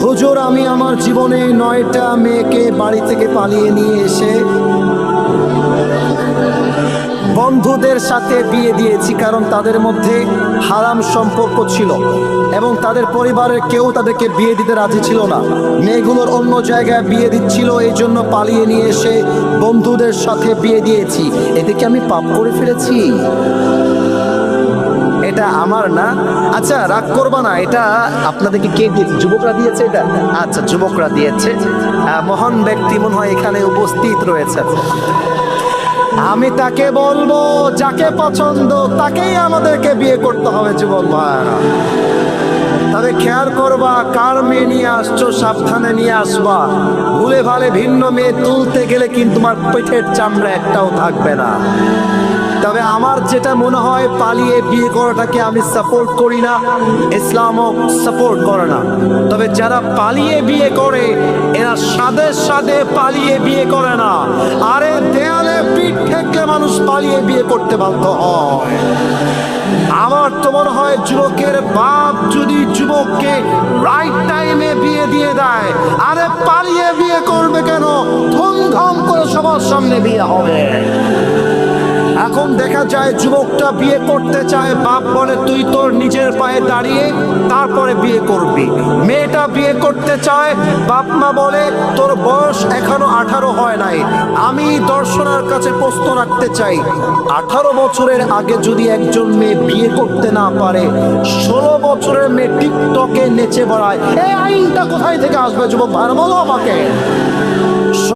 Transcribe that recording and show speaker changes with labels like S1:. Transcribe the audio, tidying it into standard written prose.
S1: হুজুর, আমি আমার জীবনে 9টা মেয়েকে বাড়ি থেকে পালিয়ে নিয়ে এসে বন্ধুদের সাথে বিয়ে দিয়েছি, কারণ তাদের মধ্যে হারাম সম্পর্ক ছিল এবং তাদের পরিবারের কেউ তাদেরকে বিয়ে দিতে রাজি ছিল না। মেয়েগুলোর অন্য জায়গায় বিয়ে দিচ্ছিল, এই জন্য পালিয়ে নিয়ে এসে বন্ধুদের সাথে বিয়ে দিয়েছি। এতে কি আমি পাপ করে ফেলেছি? এটা আমার না। আচ্ছা, রাগ করবা না, এটা আপনাদেরকে কে দিয়েছে? যুবকরা দিয়েছে এটা? আচ্ছা, যুবকরা দিয়েছে। মহান ব্যক্তি মনে হয় এখানে উপস্থিত রয়েছে। আমি তাকে বলবো, যাকে পছন্দ তাকেই আমাদেরকে বিয়ে করতে হবে যুবক ভাইরা। তবে খেয়াল করবা, কার মেয়ে নিয়ে আসছো সাবধানে নিয়ে আসবা। ভুলে ভালে ভিন্ন মেয়ে তুলতে গেলে কিন্তু তোমার পেটের চামড়া একটাও থাকবে না। তবে আমার যেটা মনে হয়, পালিয়ে বিয়ে করাটাকে আমি সাপোর্ট করি না, ইসলামও সাপোর্ট করে না। তবে যারা পালিয়ে বিয়ে করে এরা সাদে সাদে পালিয়ে বিয়ে করে না। আরে দেয়ালে পিঠ ঠেকলে মানুষ পালিয়ে বিয়ে করতে বাধ্য হয়। আমার তো মনে হয় যুবকের বাপ যদি যুবককে রাইট টাইমে বিয়ে দিয়ে দেয়, আরে পালিয়ে বিয়ে করবে কেন? ধুমধাম করে সবার সামনে বিয়ে হবে। এখন দেখা যায় যুবকটা বিয়ে করতে চায়, বাপ বলে তুই তোর নিজের পায়ে দাঁড়িয়ে তারপরে বিয়ে করবি। মেয়েটা বিয়ে করতে চায়, বাপ মা বলে তোর বয়স এখনো 18 হয় নাই। আমি দর্শনার কাছে প্রশ্ন রাখতে চাই, 18 বছরের আগে যদি একজন মেয়ে বিয়ে করতে না পারে, 16 বছরের মেয়ে টিকটকে নেচে বেড়ায়, এই আইনটা কোথায় থেকে আসবে যুবক ভাই? বলো আমাকে।